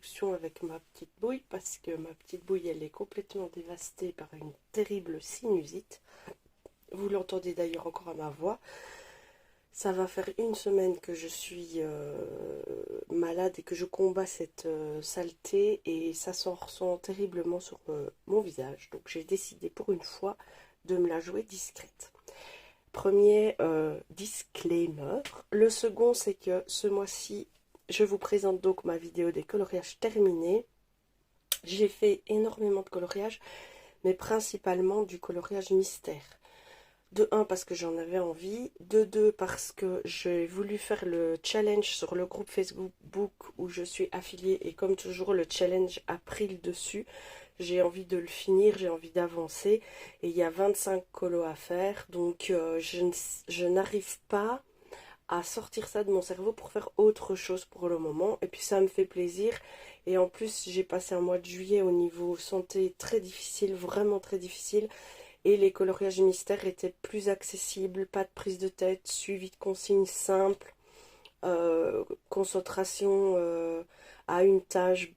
introduction avec ma petite bouille parce que ma petite bouille elle est complètement dévastée par une terrible sinusite. Vous l'entendez d'ailleurs encore à ma voix. Ça va faire une semaine que je suis malade et que je combats cette saleté et ça s'en ressent terriblement sur mon visage. Donc j'ai décidé pour une fois de me la jouer discrète. Premier disclaimer. Le second, c'est que ce mois-ci, je vous présente donc ma vidéo des coloriages terminés. J'ai fait énormément de coloriage, mais principalement du coloriage mystère. De 1 parce que j'en avais envie, de 2 parce que j'ai voulu faire le challenge sur le groupe Facebook où je suis affiliée et comme toujours le challenge a pris le dessus. J'ai envie de le finir, j'ai envie d'avancer et il y a 25 colos à faire donc je n'arrive pas à sortir ça de mon cerveau pour faire autre chose pour le moment et puis ça me fait plaisir et en plus j'ai passé un mois de juillet au niveau santé très difficile, vraiment très difficile. Et les coloriages mystères étaient plus accessibles, pas de prise de tête, suivi de consignes simples, concentration à une tâche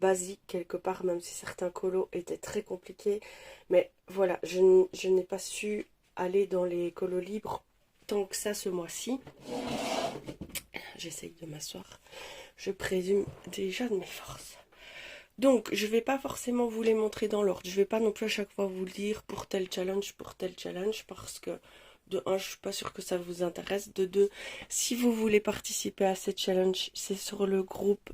basique quelque part, même si certains colos étaient très compliqués. Mais voilà, je n'ai pas su aller dans les colos libres tant que ça ce mois-ci. J'essaye de m'asseoir. Je présume déjà de mes forces. Donc, je ne vais pas forcément vous les montrer dans l'ordre. Je ne vais pas non plus à chaque fois vous le dire pour tel challenge, parce que de 1, je ne suis pas sûre que ça vous intéresse. De 2, si vous voulez participer à cette challenge, c'est sur le groupe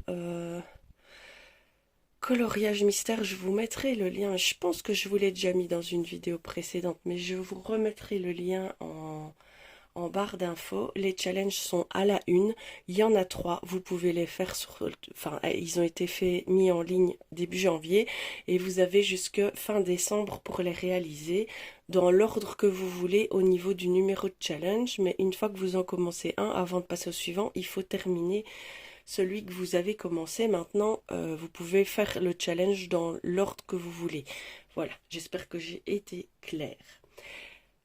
Coloriage Mystère. Je vous mettrai le lien. Je pense que je vous l'ai déjà mis dans une vidéo précédente, mais je vous remettrai le lien en barre d'infos. Les challenges sont à la une. Il y en a 3. Vous pouvez les faire sur... Enfin, ils ont été mis en ligne début janvier. Et vous avez jusque fin décembre pour les réaliser. Dans l'ordre que vous voulez au niveau du numéro de challenge. Mais une fois que vous en commencez un, avant de passer au suivant, il faut terminer celui que vous avez commencé. Maintenant, vous pouvez faire le challenge dans l'ordre que vous voulez. Voilà, j'espère que j'ai été claire.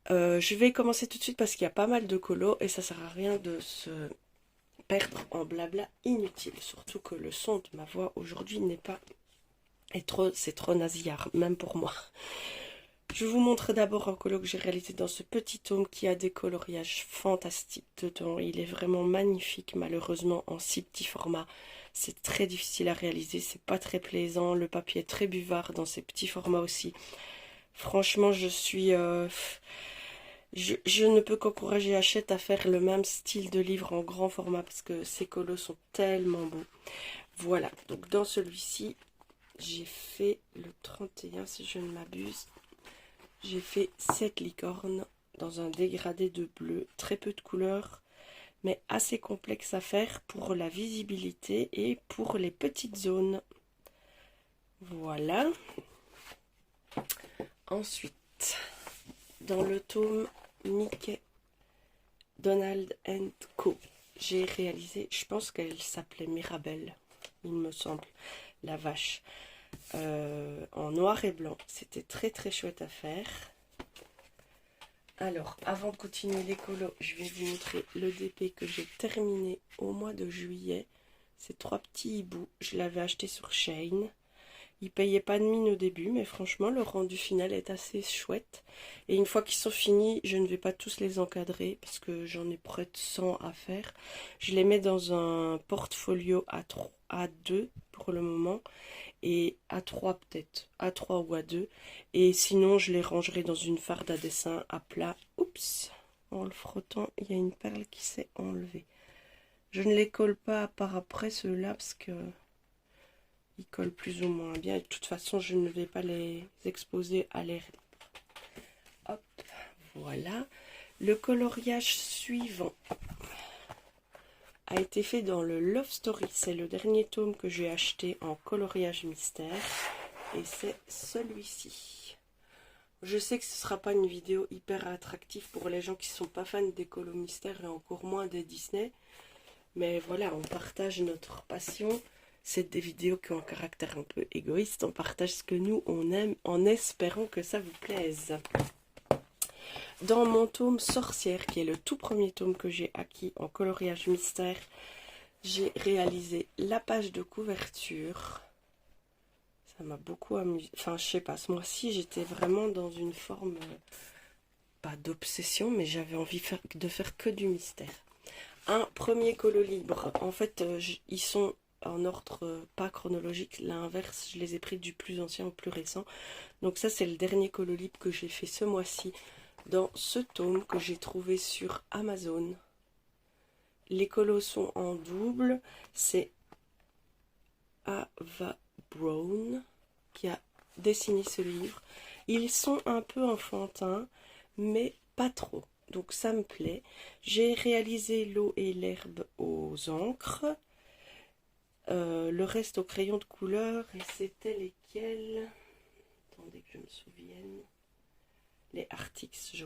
Je vais commencer tout de suite parce qu'il y a pas mal de colos et ça sert à rien de se perdre en blabla inutile. Surtout que le son de ma voix aujourd'hui n'est pas... c'est trop nasillard, même pour moi. Je vous montre d'abord un colo que j'ai réalisé dans ce petit tome qui a des coloriages fantastiques dedans. Il est vraiment magnifique, malheureusement en si petit format. C'est très difficile à réaliser, c'est pas très plaisant. Le papier est très buvard dans ces petits formats aussi. Franchement, je suis... Je ne peux qu'encourager Hachette à faire le même style de livre en grand format parce que ces colos sont tellement beaux. Voilà, donc dans celui-ci, j'ai fait le 31 si je ne m'abuse. J'ai fait 7 licornes dans un dégradé de bleu, très peu de couleurs, mais assez complexe à faire pour la visibilité et pour les petites zones. Voilà. Ensuite, dans le tome Mickey, Donald Co. J'ai réalisé, je pense qu'elle s'appelait Mirabelle, il me semble, la vache, en noir et blanc. C'était très très chouette à faire. Alors, avant de continuer les colos, je vais vous montrer le DP que j'ai terminé au mois de juillet. Ces 3 petits hiboux, je l'avais acheté sur Shein. Ils payaient pas de mine au début, mais franchement, le rendu final est assez chouette. Et une fois qu'ils sont finis, je ne vais pas tous les encadrer, parce que j'en ai près de 100 à faire. Je les mets dans un portfolio à 2 pour le moment, et à 3 peut-être, à 3 ou à 2. Et sinon, je les rangerai dans une farde à dessin à plat. Oups, en le frottant, il y a une perle qui s'est enlevée. Je ne les colle pas par après ceux-là, parce que... ils collent plus ou moins bien et de toute façon je ne vais pas les exposer à l'air libre. Hop, voilà. Le coloriage suivant a été fait dans le Love Story. C'est le dernier tome que j'ai acheté en coloriage mystère et c'est celui-ci. Je sais que ce ne sera pas une vidéo hyper attractive pour les gens qui ne sont pas fans des colos mystères et encore moins des Disney, mais voilà, on partage notre passion. C'est des vidéos qui ont un caractère un peu égoïste. On partage ce que nous, on aime en espérant que ça vous plaise. Dans mon tome Sorcière, qui est le tout premier tome que j'ai acquis en coloriage mystère, j'ai réalisé la page de couverture. Ça m'a beaucoup amusé. Enfin, je sais pas, ce mois-ci, j'étais vraiment dans une forme, pas d'obsession, mais j'avais envie de faire que du mystère. Un premier colo libre. En fait, ils sont en ordre pas chronologique. L'inverse, je les ai pris du plus ancien au plus récent. Donc ça, c'est le dernier colo libre que j'ai fait ce mois-ci dans ce tome que j'ai trouvé sur Amazon. Les colos sont en double. C'est Ava Brown qui a dessiné ce livre. Ils sont un peu enfantins, mais pas trop. Donc ça me plaît. J'ai réalisé l'eau et l'herbe aux encres. Le reste au crayon de couleur. Et c'était lesquels? Attendez que je me souvienne. Les Arctics.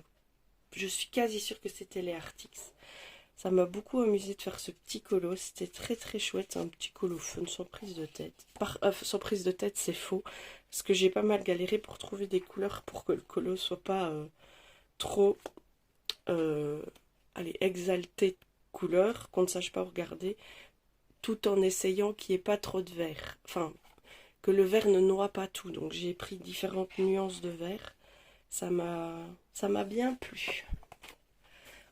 Je suis quasi sûre que c'était les Arctics. Ça m'a beaucoup amusé de faire ce petit colo. C'était très très chouette. Un petit colo fun sans prise de tête. Sans prise de tête, c'est faux. Parce que j'ai pas mal galéré pour trouver des couleurs pour que le colo soit pas trop exalté de couleurs, qu'on ne sache pas regarder, tout en essayant qu'il n'y ait pas trop de vert. Enfin, que le vert ne noie pas tout. Donc j'ai pris différentes nuances de vert. Ça m'a bien plu.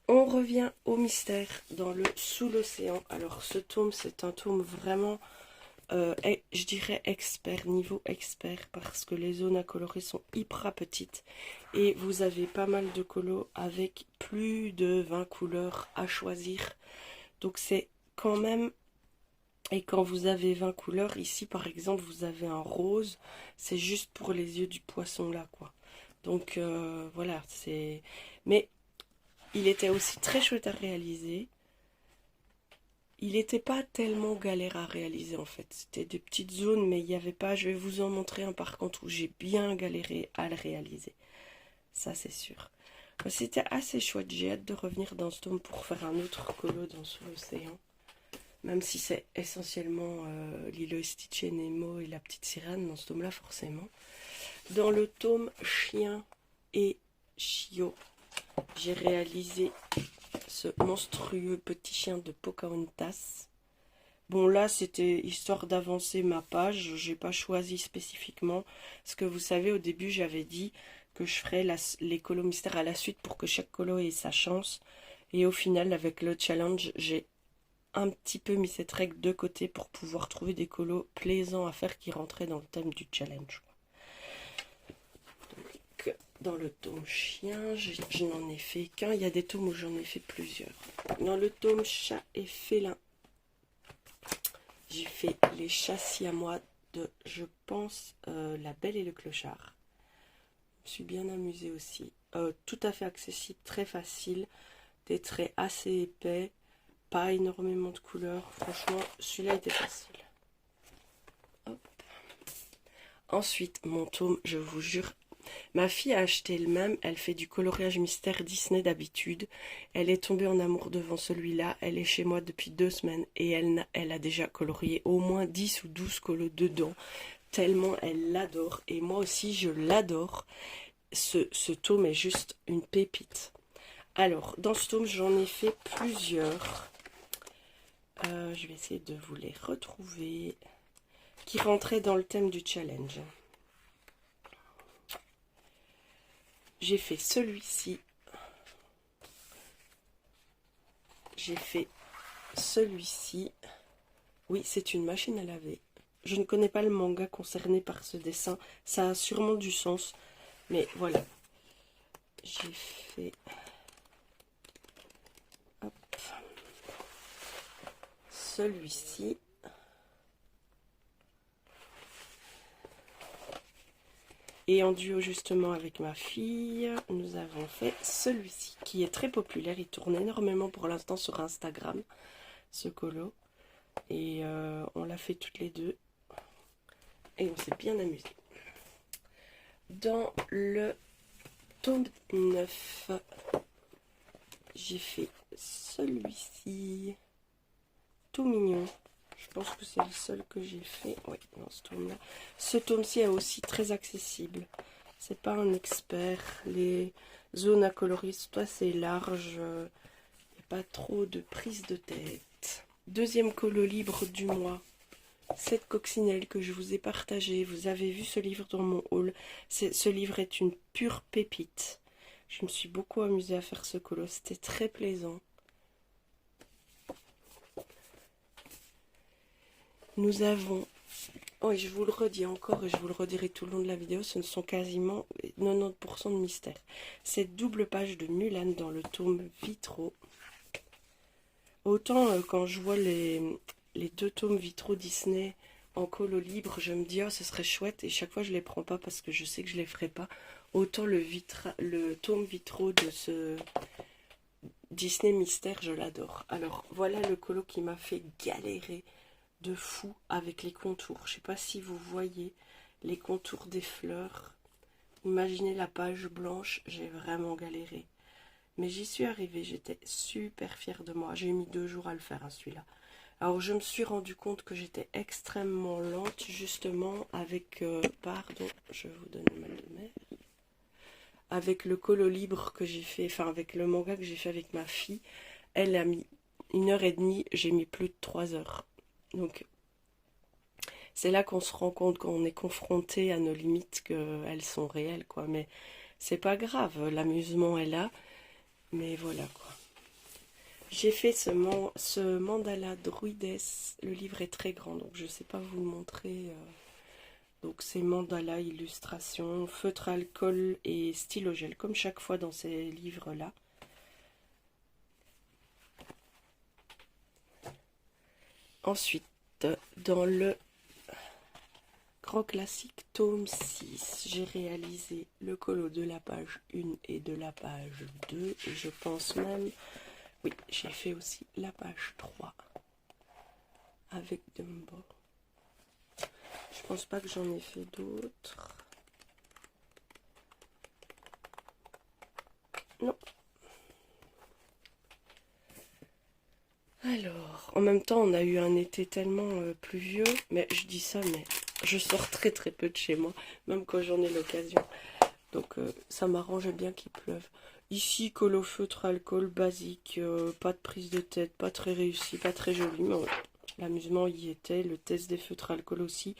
On revient au mystère dans le Sous l'océan. Alors ce tome, c'est un tome vraiment, je dirais expert, niveau expert, parce que les zones à colorer sont hyper petites. Et vous avez pas mal de colos avec plus de 20 couleurs à choisir. Donc c'est quand même... Et quand vous avez 20 couleurs, ici par exemple, vous avez un rose. C'est juste pour les yeux du poisson là, quoi. Donc voilà, c'est... Mais... il était aussi très chouette à réaliser. Il n'était pas tellement galère à réaliser en fait. C'était des petites zones, mais il n'y avait pas... Je vais vous en montrer un par contre où j'ai bien galéré à le réaliser. Ça c'est sûr. C'était assez chouette. J'ai hâte de revenir dans ce tome pour faire un autre colo dans Sous l'océan. Même si c'est essentiellement Lilo et Stitch et Nemo et la petite sirène dans ce tome-là forcément. Dans le tome Chien et Chiot, j'ai réalisé ce monstrueux petit chien de Pocahontas. Bon là c'était histoire d'avancer ma page, j'ai pas choisi spécifiquement. Parce que vous savez au début j'avais dit que je ferais les colos mystères à la suite pour que chaque colo ait sa chance. Et au final avec le challenge j'ai un petit peu mis cette règle de côté pour pouvoir trouver des colos plaisants à faire qui rentraient dans le thème du challenge. Dans le tome chien, je n'en ai fait qu'un. Il y a des tomes où j'en ai fait plusieurs. Dans le tome chat et félin, j'ai fait les chats siamois de, je pense, La Belle et le Clochard. Je me suis bien amusée aussi. Tout à fait accessible, très facile. Des traits assez épais. Pas énormément de couleurs. Franchement, celui-là était facile. Hop. Ensuite, mon tome, je vous jure, ma fille a acheté le même, elle fait du coloriage mystère Disney d'habitude. Elle est tombée en amour devant celui-là, elle est chez moi depuis 2 semaines et elle a déjà colorié au moins 10 ou 12 colos dedans, tellement elle l'adore et moi aussi je l'adore. Ce tome est juste une pépite. Alors, dans ce tome, j'en ai fait plusieurs. Je vais essayer de vous les retrouver, qui rentraient dans le thème du challenge. J'ai fait celui-ci. J'ai fait celui-ci. Oui, c'est une machine à laver. Je ne connais pas le manga concerné par ce dessin. Ça a sûrement du sens. Mais voilà. J'ai fait... hop. Celui-ci. Et en duo justement avec ma fille, nous avons fait celui-ci, qui est très populaire. Il tourne énormément pour l'instant sur Instagram, ce colo. Et on l'a fait toutes les deux. Et on s'est bien amusé. Dans le tome 9, j'ai fait celui-ci. Tout mignon. Je pense que c'est le seul que j'ai fait. Oui, dans ce tome-là. Ce tome-ci est aussi très accessible. C'est pas un expert. Les zones à colorier sont assez larges. Il n'y a pas trop de prise de tête. Deuxième colo libre du mois. Cette coccinelle que je vous ai partagée. Vous avez vu ce livre dans mon haul. Ce livre est une pure pépite. Je me suis beaucoup amusée à faire ce colo. C'était très plaisant. Nous avons... Oh, et je vous le redis encore et je vous le redirai tout le long de la vidéo, ce ne sont quasiment 90% de mystère. Cette double page de Mulan dans le tome Vitraux. Autant quand je vois les 2 tomes Vitraux Disney en colo libre, je me dis oh ce serait chouette et chaque fois je les prends pas parce que je sais que je les ferai pas. Autant le tome Vitraux de ce Disney Mystère, je l'adore. Alors voilà le colo qui m'a fait galérer de fou avec les contours. Je sais pas si vous voyez les contours des fleurs. Imaginez la page blanche, j'ai vraiment galéré. Mais j'y suis arrivée, j'étais super fière de moi. J'ai mis 2 jours à le faire, hein, celui-là. Alors je me suis rendu compte que j'étais extrêmement lente, justement, avec, pardon, je vous donne le mal de mer, avec le colo libre que j'ai fait, enfin avec le manga que j'ai fait avec ma fille. Elle a mis 1h30, j'ai mis plus de 3 heures. Donc, c'est là qu'on se rend compte quand on est confronté à nos limites qu'elles sont réelles, quoi. Mais c'est pas grave, l'amusement est là. Mais voilà, quoi. J'ai fait ce mandala druides. Le livre est très grand, donc je sais pas vous le montrer. Donc c'est mandala, illustration, feutre alcool et stylo gel, comme chaque fois dans ces livres-là. Ensuite, dans le grand classique tome 6, j'ai réalisé le colo de la page 1 et de la page 2. Et je pense même, oui, j'ai fait aussi la page 3 avec Dumbo. Je pense pas que j'en ai fait d'autres. Non. Alors, en même temps, on a eu un été tellement pluvieux, mais je dis ça, mais je sors très très peu de chez moi, même quand j'en ai l'occasion. Donc ça m'arrange bien qu'il pleuve. Ici, colo feutre alcool basique, pas de prise de tête, pas très réussi, pas très joli, mais l'amusement y était. Le test des feutres alcool aussi.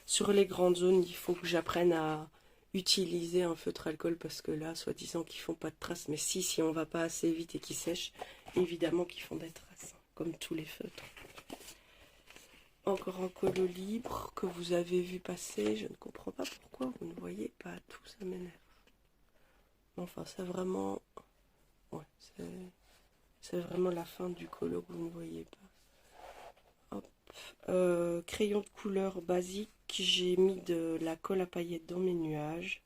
Sur les grandes zones, il faut que j'apprenne à utiliser un feutre alcool parce que là, soi-disant qu'ils font pas de traces, mais si on va pas assez vite et qu'ils sèchent, évidemment qu'ils font des traces, comme tous les feutres. Encore un colo libre que vous avez vu passer. Je ne comprends pas pourquoi vous ne voyez pas tout, ça m'énerve. Enfin, c'est vraiment... Ouais, c'est vraiment la fin du colo que vous ne voyez pas. Hop. Crayon de couleur basique. J'ai mis de la colle à paillettes dans mes nuages.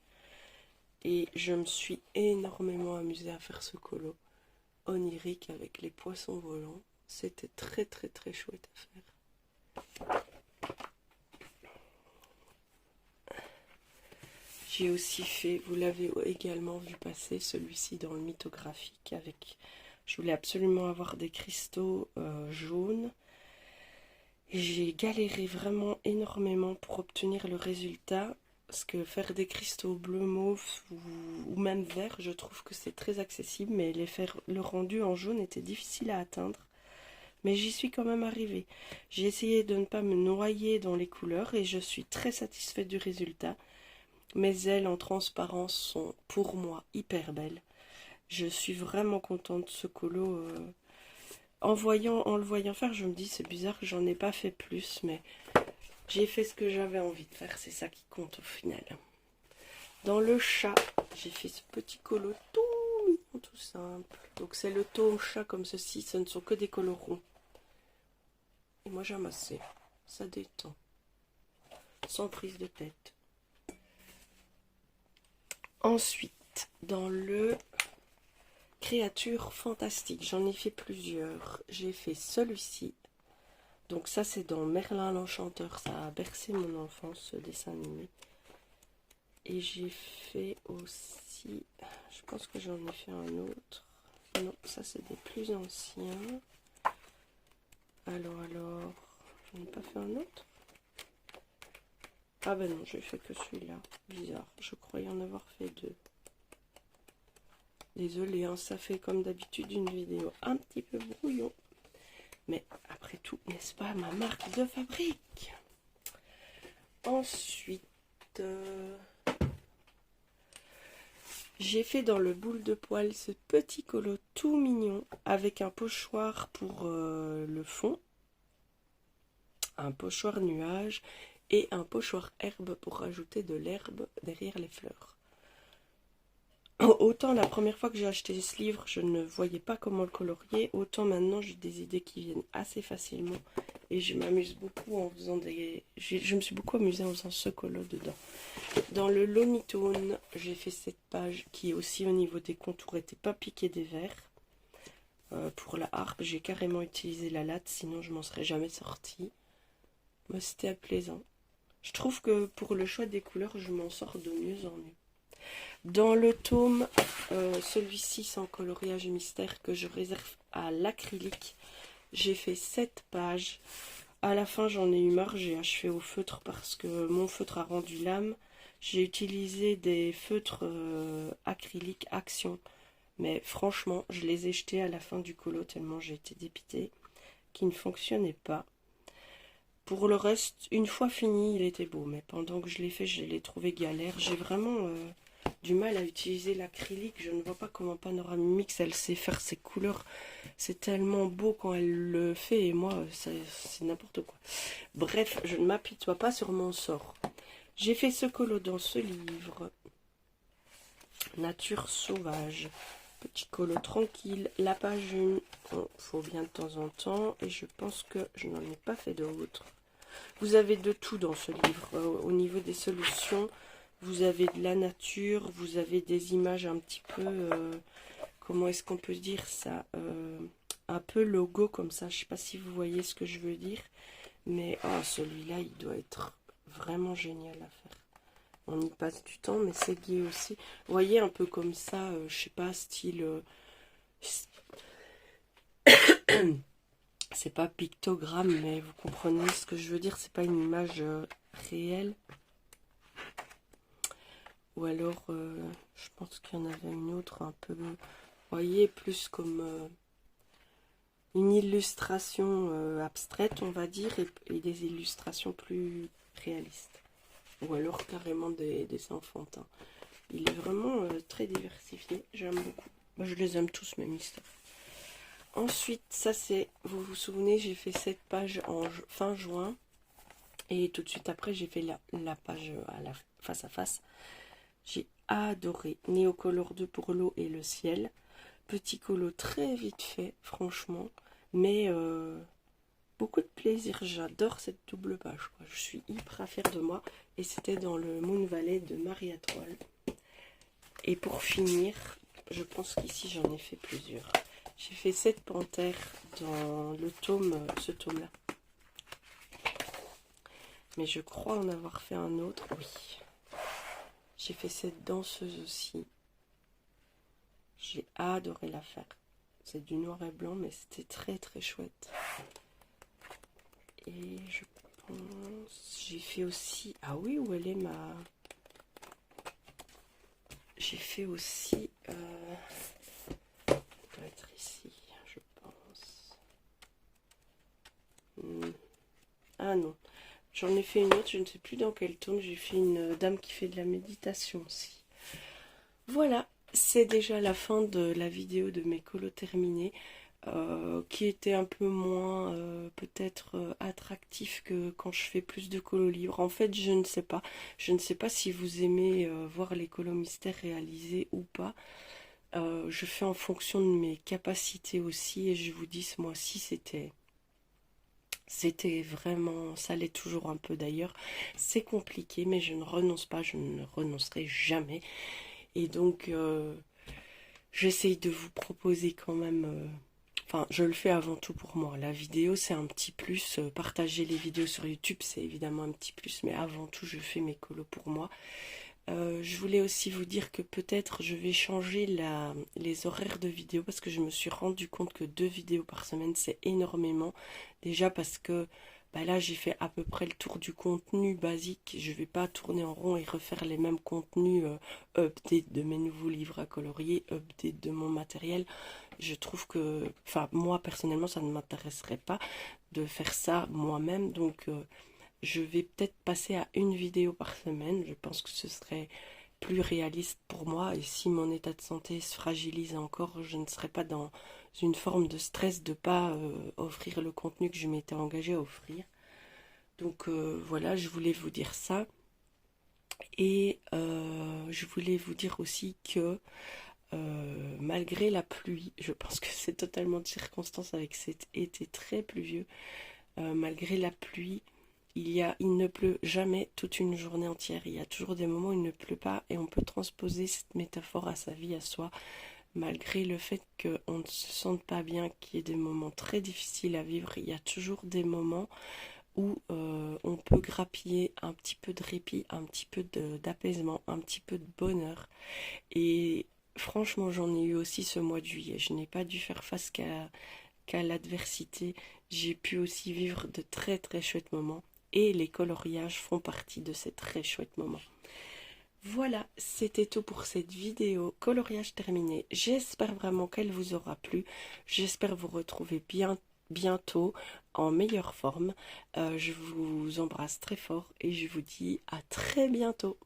Et je me suis énormément amusée à faire ce colo onirique avec les poissons volants. C'était très très très chouette à faire. J'ai aussi fait, vous l'avez également vu passer, celui-ci dans le mythographique avec... Je voulais absolument avoir des cristaux jaunes. Et j'ai galéré vraiment énormément pour obtenir le résultat. Parce que faire des cristaux bleu mauve ou même vert, je trouve que c'est très accessible. Mais le rendu en jaune était difficile à atteindre. Mais j'y suis quand même arrivée. J'ai essayé de ne pas me noyer dans les couleurs et je suis très satisfaite du résultat. Mes ailes en transparence sont pour moi hyper belles. Je suis vraiment contente de ce colo. En le voyant faire, je me dis c'est bizarre que j'en ai pas fait plus, mais j'ai fait ce que j'avais envie de faire. C'est ça qui compte au final. Dans le chat, j'ai fait ce petit colo tout mignon, tout simple. Donc c'est le tome chat comme ceci, ce ne sont que des colos ronds. Et moi j'aime assez, ça détend, sans prise de tête. Ensuite, dans le créature fantastique, j'en ai fait plusieurs. J'ai fait celui-ci. Donc ça, c'est dans Merlin l'Enchanteur. Ça a bercé mon enfance, ce dessin animé. Et j'ai fait aussi... Je pense que j'en ai fait un autre. Non, ça, c'est des plus anciens. Alors... J'en ai pas fait un autre? Ah ben non, j'ai fait que celui-là. Bizarre. Je croyais en avoir fait 2. Désolée, hein, ça fait comme d'habitude une vidéo un petit peu brouillon. Mais après tout, n'est-ce pas ma marque de fabrique? Ensuite, j'ai fait dans le boule de poil ce petit colo tout mignon avec un pochoir pour le fond, un pochoir nuage et un pochoir herbe pour rajouter de l'herbe derrière les fleurs. Autant la première fois que j'ai acheté ce livre, je ne voyais pas comment le colorier, autant maintenant j'ai des idées qui viennent assez facilement et je m'amuse beaucoup en faisant des... Je me suis beaucoup amusée en faisant ce colo dedans. Dans le Lomitone, j'ai fait cette page qui aussi au niveau des contours n'était pas piqué des verres. Pour la harpe, j'ai carrément utilisé la latte, sinon je m'en serais jamais sortie. Mais c'était plaisant. Je trouve que pour le choix des couleurs, je m'en sors de mieux en mieux. Dans le tome, celui-ci sans coloriage mystère que je réserve à l'acrylique, j'ai fait 7 pages. À la fin, j'en ai eu marre, j'ai achevé au feutre parce que mon feutre a rendu l'âme. J'ai utilisé des feutres acryliques Action, mais franchement, je les ai jetés à la fin du colo tellement j'ai été dépitée, qui ne fonctionnaient pas. Pour le reste, une fois fini, il était beau, mais pendant que je l'ai fait, je l'ai trouvé galère. J'ai vraiment du mal à utiliser l'acrylique. Je ne vois pas comment Panoramix, elle sait faire ses couleurs. C'est tellement beau quand elle le fait, et moi, c'est n'importe quoi. Bref, je ne m'apitoie pas sur mon sort. J'ai fait ce colo dans ce livre. Nature sauvage. Petit colo tranquille. La page 1, bon, faut bien de temps en temps, et je pense que je n'en ai pas fait d'autres. Vous avez de tout dans ce livre. Au niveau des solutions, vous avez de la nature, vous avez des images un petit peu, comment est-ce qu'on peut dire ça, un peu logo comme ça. Je ne sais pas si vous voyez ce que je veux dire, mais oh, celui-là, il doit être vraiment génial à faire. On y passe du temps, mais c'est gai aussi. Vous voyez, un peu comme ça, je sais pas, style... c'est pas pictogramme, mais vous comprenez ce que je veux dire. C'est pas une image réelle. Ou alors, je pense qu'il y en avait une autre un peu... Vous voyez, plus comme une illustration abstraite, on va dire, et des illustrations plus réalistes. Ou alors carrément des enfantins. Il est vraiment très diversifié, j'aime beaucoup. Moi, je les aime tous, mes mystères. Ensuite, ça c'est, vous vous souvenez, j'ai fait cette page en fin juin. Et tout de suite après, j'ai fait la page à la face à face. J'ai adoré Néocolor 2 pour l'eau et le ciel. Petit colo très vite fait, franchement. Mais beaucoup de plaisir. J'adore cette double page, quoi. Je suis hyper fière de moi. Et c'était dans le Moon Valley de Maria Toile. Et pour finir, je pense qu'ici j'en ai fait plusieurs. J'ai fait cette panthère dans le tome, ce tome-là. Mais je crois en avoir fait un autre, oui. J'ai fait cette danseuse aussi. J'ai adoré la faire. C'est du noir et blanc, mais c'était très très chouette. Et je pense... J'ai fait aussi... Ah oui, où elle est ma... J'ai fait aussi... Elle doit être ici, je pense. Ah non. J'en ai fait une autre, je ne sais plus dans quel tome. J'ai fait une dame qui fait de la méditation aussi. Voilà, c'est déjà la fin de la vidéo de mes colos terminés. Qui était un peu moins peut-être attractif que quand je fais plus de colos libres. En fait, je ne sais pas. Je ne sais pas si vous aimez voir les colos mystères réalisés ou pas. Je fais en fonction de mes capacités aussi, et je vous dis, ce mois-ci, c'était vraiment, ça l'est toujours un peu d'ailleurs. C'est compliqué, mais je ne renonce pas, je ne renoncerai jamais. Et donc, j'essaye de vous proposer quand même... Enfin, je le fais avant tout pour moi. La vidéo, c'est un petit plus. Partager les vidéos sur YouTube, c'est évidemment un petit plus. Mais avant tout, je fais mes colos pour moi. Je voulais aussi vous dire que peut-être je vais changer les horaires de vidéos. Parce que je me suis rendu compte que 2 vidéos par semaine, c'est énormément. Déjà parce que Bah là j'ai fait à peu près le tour du contenu basique. Je vais pas tourner en rond et refaire les mêmes contenus, update de mes nouveaux livres à colorier, update de mon matériel. Je trouve que, enfin moi personnellement ça ne m'intéresserait pas de faire ça moi-même, donc je vais peut-être passer à une vidéo par semaine. Je pense que ce serait plus réaliste pour moi, et si mon état de santé se fragilise encore, je ne serai pas dans une forme de stress de pas offrir le contenu que je m'étais engagée à offrir. Donc voilà, je voulais vous dire ça. Et je voulais vous dire aussi que malgré la pluie, je pense que c'est totalement de circonstance avec cet été très pluvieux, malgré la pluie, il ne pleut jamais toute une journée entière. Il y a toujours des moments où il ne pleut pas, et on peut transposer cette métaphore à sa vie, à soi. Malgré le fait qu'on ne se sente pas bien, qu'il y ait des moments très difficiles à vivre, il y a toujours des moments où on peut grappiller un petit peu de répit, un petit peu d'apaisement, un petit peu de bonheur. Et franchement, j'en ai eu aussi ce mois de juillet. Je n'ai pas dû faire face qu'à l'adversité. J'ai pu aussi vivre de très très chouettes moments. Et les coloriages font partie de ces très chouettes moments. Voilà, c'était tout pour cette vidéo coloriage terminé. J'espère vraiment qu'elle vous aura plu. J'espère vous retrouver bientôt en meilleure forme. Je vous embrasse très fort et je vous dis à très bientôt.